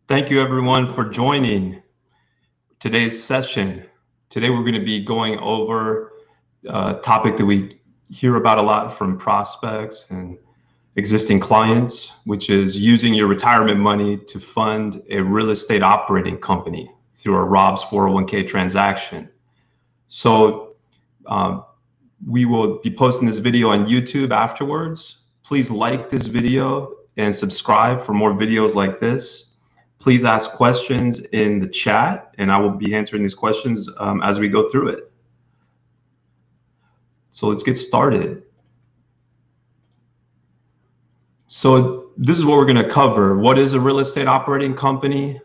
Thank you everyone for joining today's session. Today we're going to be going over a topic that we hear about a lot from prospects and existing clients, which is using your retirement money to fund a real estate operating company through a ROBS 401k transaction. So we will be posting this video on YouTube afterwards. Please like this video and subscribe for more videos like this. Please ask questions in the chat, and I will be answering these questions as we go through it. So let's get started. So this is what we're going to cover. What is a real estate operating company,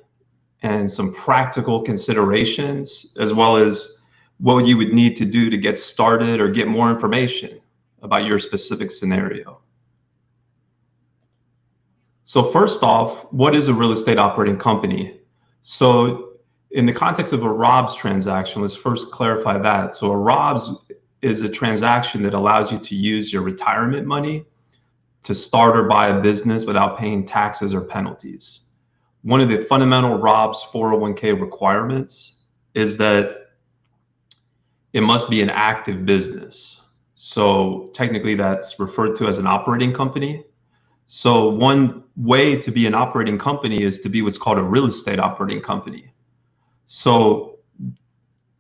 and some practical considerations, as well as what you would need to do to get started or get more information about your specific scenario. So first off, what is a real estate operating company? So in the context of a ROBS transaction, let's first clarify that. So a ROBS is a transaction that allows you to use your retirement money to start or buy a business without paying taxes or penalties. One of the fundamental ROBS 401k requirements is that it must be an active business. So technically that's referred to as an operating company. So one way to be an operating company is to be what's called a real estate operating company. So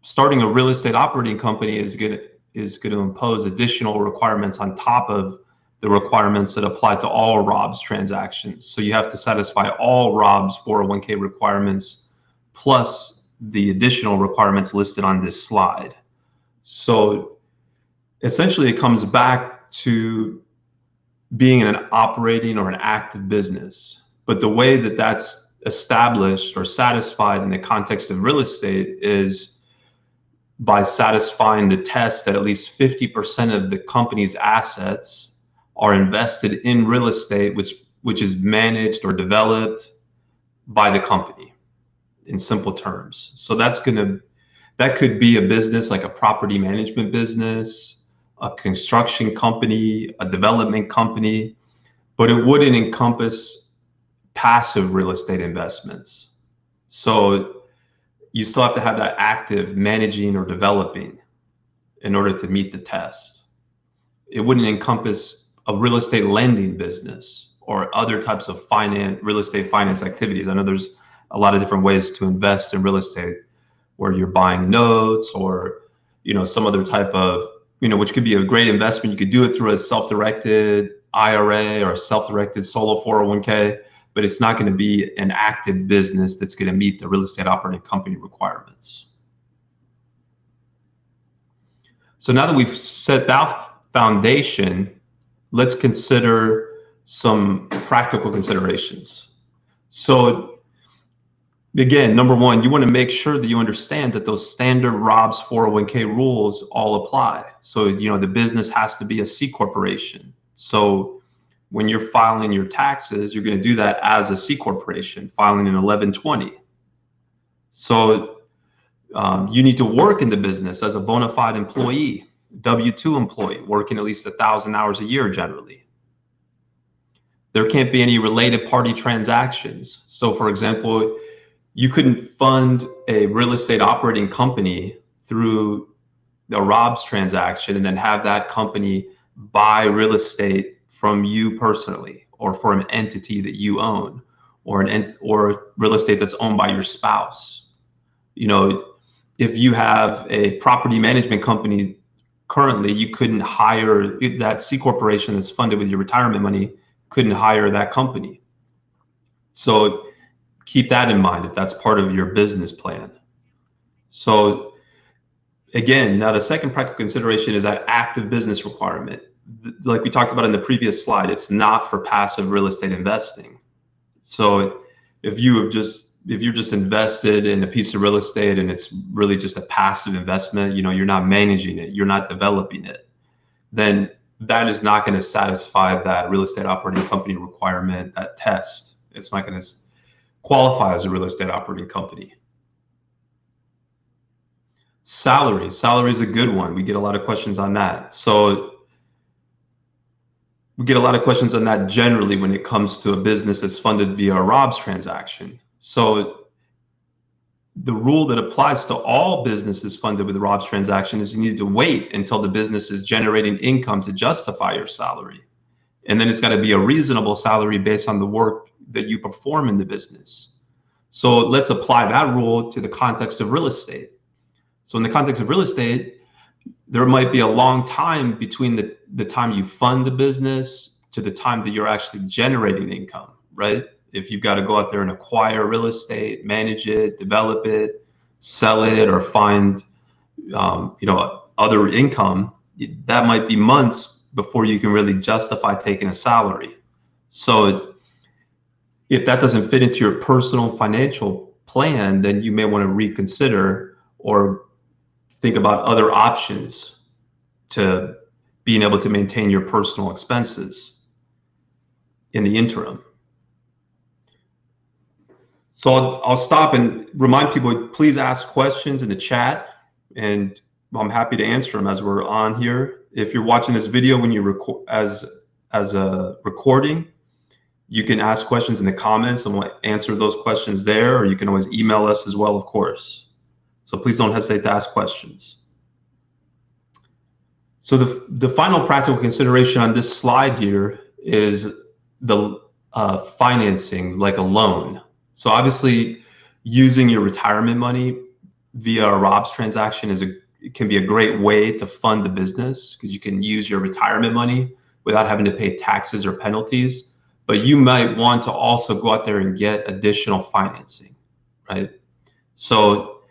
starting a real estate operating company is going to impose additional requirements on top of the requirements that apply to all ROBS transactions. So you have to satisfy all ROBS 401k requirements plus the additional requirements listed on this slide. So essentially it comes back to being an operating or an active business. But the way that that's established or satisfied in the context of real estate is by satisfying the test that at least 50% of the company's assets are invested in real estate, which is managed or developed by the company, in simple terms. So that could be a business like a property management business, a construction company, a development company, but it wouldn't encompass passive real estate investments. So you still have to have that active managing or developing in order to meet the test. It wouldn't encompass a real estate lending business or other types of real estate finance activities. I know there's a lot of different ways to invest in real estate where you're buying notes or, some other type of, which could be a great investment. You could do it through a self-directed IRA or a self-directed solo 401k, but it's not going to be an active business that's going to meet the real estate operating company requirements. So now that we've set that foundation, let's consider some practical considerations. So again, number one, you want to make sure that you understand that those standard ROBS 401k rules all apply. So, the business has to be a C corporation. So when you're filing your taxes, you're going to do that as a C corporation, filing in 1120. So you need to work in the business as a bona fide employee, W-2 employee, working at least 1,000 hours a year generally. There can't be any related party transactions. So for example, you couldn't fund a real estate operating company through the ROBS transaction and then have that company buy real estate from you personally or for an entity that you own or real estate that's owned by your spouse. If you have a property management company currently, you couldn't hire that C corporation that's funded with your retirement money, couldn't hire that company. So keep that in mind if that's part of your business plan. So again, now the second practical consideration is that active business requirement. Like we talked about in the previous slide, it's not for passive real estate investing. So if you're just invested in a piece of real estate and it's really just a passive investment, you're not managing it, you're not developing it, then that is not going to satisfy that real estate operating company requirement, that test. It's not going to qualify as a real estate operating company. Salary is a good one. We get a lot of questions on that. So we get a lot of questions on that generally when it comes to a business that's funded via a ROBS transaction. So the rule that applies to all businesses funded with the ROBS transaction is you need to wait until the business is generating income to justify your salary. And then it's got to be a reasonable salary based on the work that you perform in the business. So let's apply that rule to the context of real estate. So in the context of real estate, there might be a long time between the time you fund the business to the time that you're actually generating income, right? If you've got to go out there and acquire real estate, manage it, develop it, sell it, or find other income, that might be months before you can really justify taking a salary. So if that doesn't fit into your personal financial plan, then you may want to reconsider or think about other options to being able to maintain your personal expenses in the interim. So I'll stop and remind people, please ask questions in the chat, and I'm happy to answer them as we're on here. If you're watching this video when you record as a recording, you can ask questions in the comments and we'll answer those questions there, or you can always email us as well, of course. So please don't hesitate to ask questions. So the final practical consideration on this slide here is the financing, like a loan. So obviously, using your retirement money via a ROBS transaction can be a great way to fund the business, because you can use your retirement money without having to pay taxes or penalties. But you might want to also go out there and get additional financing, right? So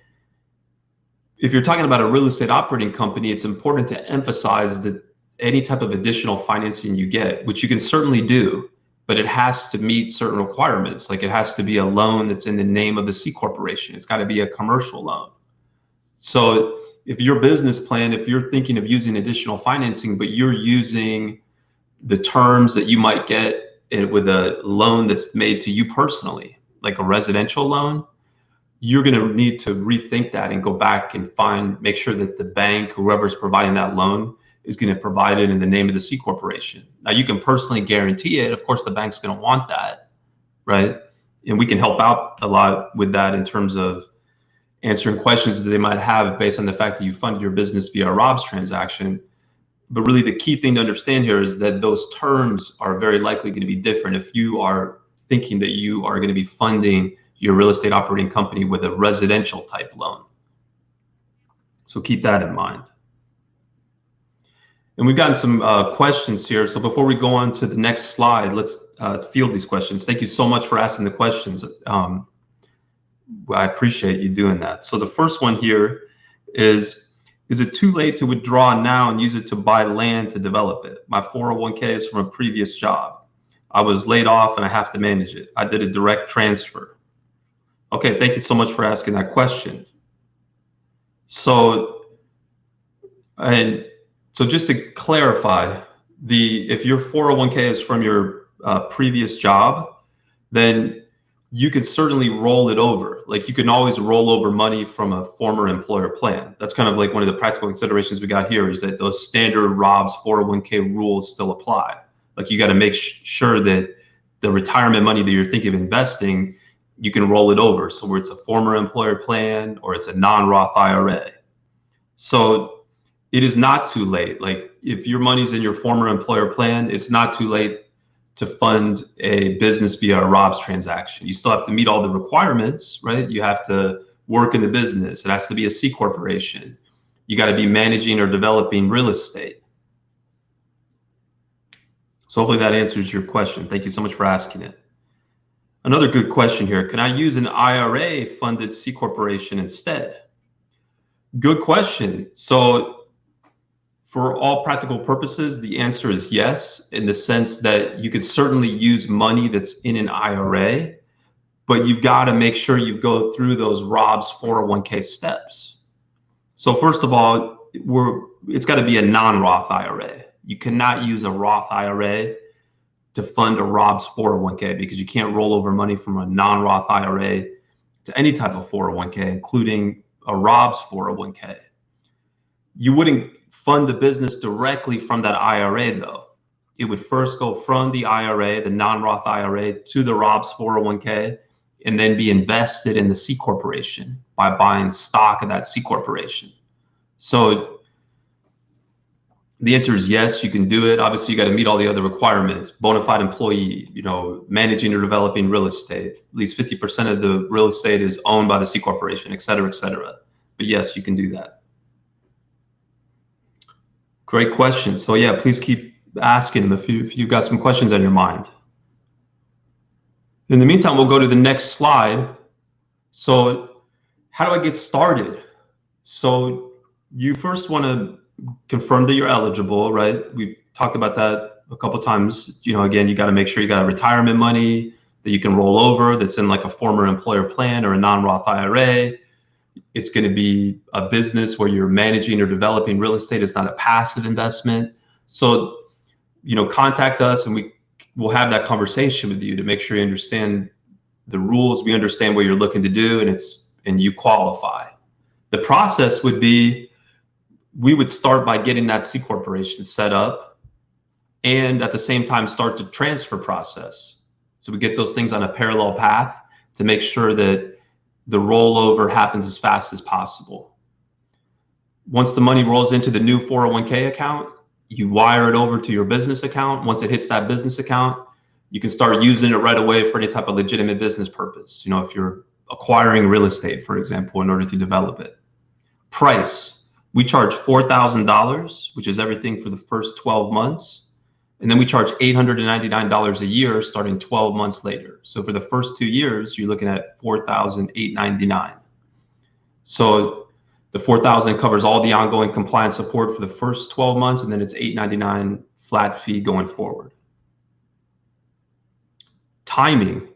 if you're talking about a real estate operating company, it's important to emphasize that any type of additional financing you get, which you can certainly do, but it has to meet certain requirements. Like, it has to be a loan that's in the name of the C corporation. It's got to be a commercial loan. So if your business plan, if you're thinking of using additional financing, but you're using the terms that you might get with a loan that's made to you personally, like a residential loan, you're going to need to rethink that and go back and make sure that the bank, whoever's providing that loan, is going to provide it in the name of the C corporation. Now, you can personally guarantee it. Of course, the bank's going to want that, right? And we can help out a lot with that in terms of answering questions that they might have based on the fact that you funded your business via a ROBS transaction. But really, the key thing to understand here is that those terms are very likely going to be different if you are thinking that you are going to be funding your real estate operating company with a residential type loan. So keep that in mind. And we've gotten some questions here. So before we go on to the next slide, let's field these questions. Thank you so much for asking the questions. I appreciate you doing that. So the first one here is it too late to withdraw now and use it to buy land to develop it? My 401k is from a previous job. I was laid off and I have to manage it. I did a direct transfer. Okay, thank you so much for asking that question. So just to clarify, if your 401k is from your previous job, then you could certainly roll it over. Like, you can always roll over money from a former employer plan. That's kind of like one of the practical considerations we got here, is that those standard ROBS 401k rules still apply. Like, you got to make sure that the retirement money that you're thinking of investing, you can roll it over. So where it's a former employer plan or it's a non-Roth IRA. So it is not too late. Like, if your money's in your former employer plan, it's not too late to fund a business via a ROBS transaction. You still have to meet all the requirements, right? You have to work in the business. It has to be a C corporation. You got to be managing or developing real estate. So hopefully that answers your question. Thank you so much for asking it. Another good question here. Can I use an IRA funded C corporation instead? Good question. So for all practical purposes, the answer is yes, in the sense that you could certainly use money that's in an IRA, but you've got to make sure you go through those ROBS 401k steps. So first of all, it's got to be a non-Roth IRA. You cannot use a Roth IRA to fund a ROBS 401k, because you can't roll over money from a non-Roth IRA to any type of 401k, including a ROBS 401k. You wouldn't fund the business directly from that IRA though. It would first go from the IRA, the non-Roth IRA, to the ROBS 401k, and then be invested in the C corporation by buying stock of that C corporation. So the answer is yes, you can do it. Obviously, you got to meet all the other requirements: bona fide employee, managing or developing real estate. At least 50% of the real estate is owned by the C corporation, et cetera, et cetera. But yes, you can do that. Great question. So yeah, please keep asking them if you've got some questions on your mind. In the meantime, we'll go to the next slide. So how do I get started? So you first want to confirm that you're eligible, right? We've talked about that a couple of times. Again, you got to make sure you got retirement money that you can roll over, that's in like a former employer plan or a non-Roth IRA. It's going to be a business where you're managing or developing real estate. It's not a passive investment. So, contact us and we'll have that conversation with you to make sure you understand the rules. We understand what you're looking to do, and you qualify. The process would be, we would start by getting that C corporation set up, and at the same time start the transfer process. So we get those things on a parallel path to make sure that the rollover happens as fast as possible. Once the money rolls into the new 401k account, you wire it over to your business account. Once it hits that business account, you can start using it right away for any type of legitimate business purpose. If you're acquiring real estate, for example, in order to develop it. Price. We charge $4,000, which is everything for the first 12 months. And then we charge $899 a year starting 12 months later. So for the first 2 years, you're looking at $4,899. So the $4,000 covers all the ongoing compliance support for the first 12 months, and then it's $899 flat fee going forward. Timing.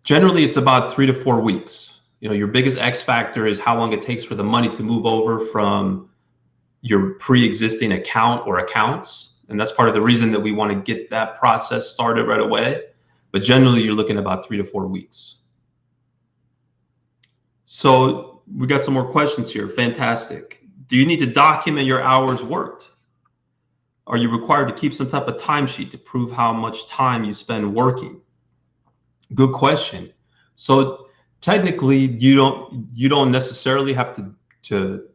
Generally, it's about 3 to 4 weeks. Your biggest X factor is how long it takes for the money to move over from your pre-existing account or accounts. And that's part of the reason that we want to get that process started right away. But generally, you're looking at about 3 to 4 weeks. So we got some more questions here. Fantastic. Do you need to document your hours worked? Are you required to keep some type of timesheet to prove how much time you spend working? Good question. So technically, you don't necessarily have to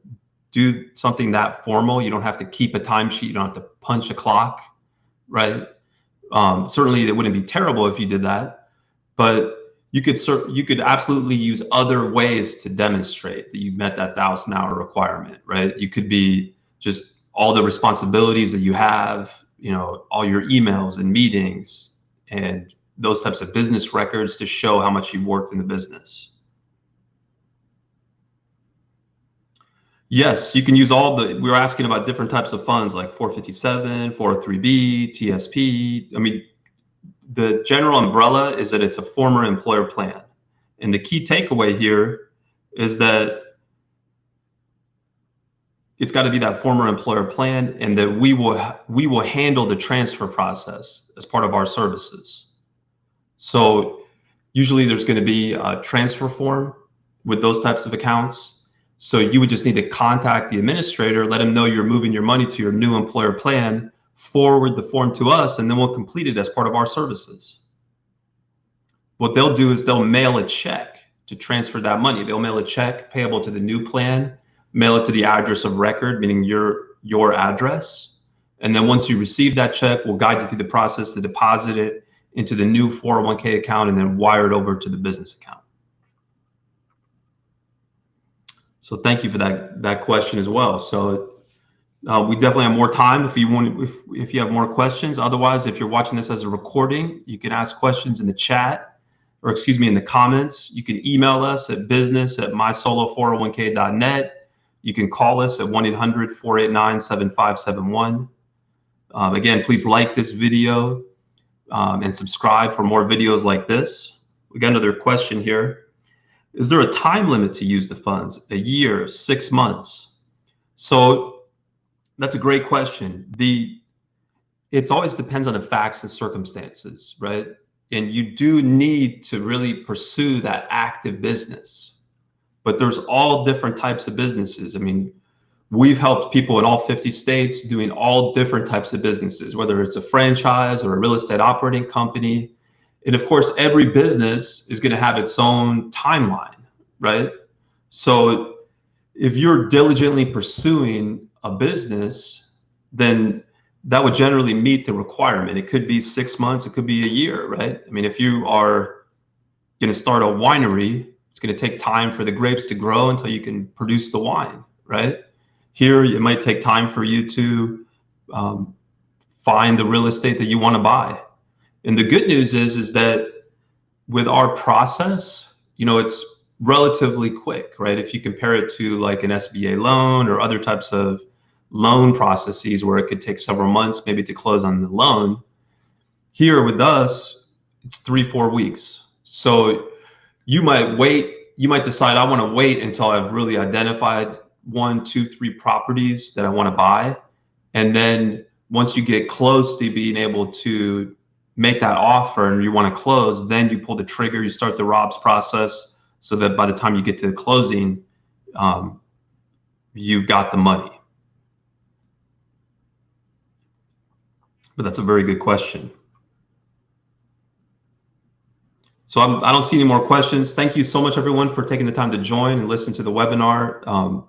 do something that formal. You don't have to keep a timesheet. You don't have to punch a clock, right? Certainly, it wouldn't be terrible if you did that, but you could absolutely use other ways to demonstrate that you met that 1,000-hour requirement, right? You could be just all the responsibilities that you have, all your emails and meetings and those types of business records to show how much you've worked in the business. Yes, you can use we were asking about different types of funds like 457, 403B, TSP. I mean, the general umbrella is that it's a former employer plan. And the key takeaway here is that it's got to be that former employer plan, and that we will handle the transfer process as part of our services. So usually there's going to be a transfer form with those types of accounts. So you would just need to contact the administrator, let them know you're moving your money to your new employer plan, forward the form to us, and then we'll complete it as part of our services. What they'll do is they'll mail a check to transfer that money. They'll mail a check payable to the new plan, mail it to the address of record, meaning your address. And then once you receive that check, we'll guide you through the process to deposit it into the new 401k account and then wire it over to the business account. So thank you for that question as well. So we definitely have more time if you have more questions. Otherwise, if you're watching this as a recording, you can ask questions in the chat, or excuse me, in the comments. You can email us at business@mysolo401k.net. You can call us at 1-800-489-7571. Again, please like this video and subscribe for more videos like this. We got another question here. Is there a time limit to use the funds? A year, 6 months? So that's a great question. It always depends on the facts and circumstances, right? And you do need to really pursue that active business. But there's all different types of businesses. I mean, we've helped people in all 50 states doing all different types of businesses, whether it's a franchise or a real estate operating company. And of course, every business is going to have its own timeline, right? So if you're diligently pursuing a business, then that would generally meet the requirement. It could be 6 months, it could be a year, right? I mean, if you are going to start a winery, it's going to take time for the grapes to grow until you can produce the wine, right? Here, it might take time for you to find the real estate that you want to buy. And the good news is that with our process, you know, it's relatively quick, right? If you compare it to like an SBA loan or other types of loan processes where it could take several months maybe to close on the loan, here with us, it's 3-4 weeks. So you might wait, you might decide, I want to wait until I've really identified 1, 2, 3 properties that I want to buy. And then once you get close to being able to make that offer and you want to close, then you pull the trigger, you start the ROBS process so that by the time you get to the closing, you've got the money. But that's a very good question. So I don't see any more questions. Thank you so much, everyone, for taking the time to join and listen to the webinar.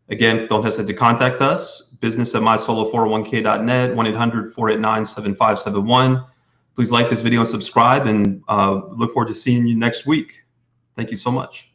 Again, don't hesitate to contact us, business@mysolo401k.net, 1-800-489-7571. Please like this video and subscribe, and look forward to seeing you next week. Thank you so much.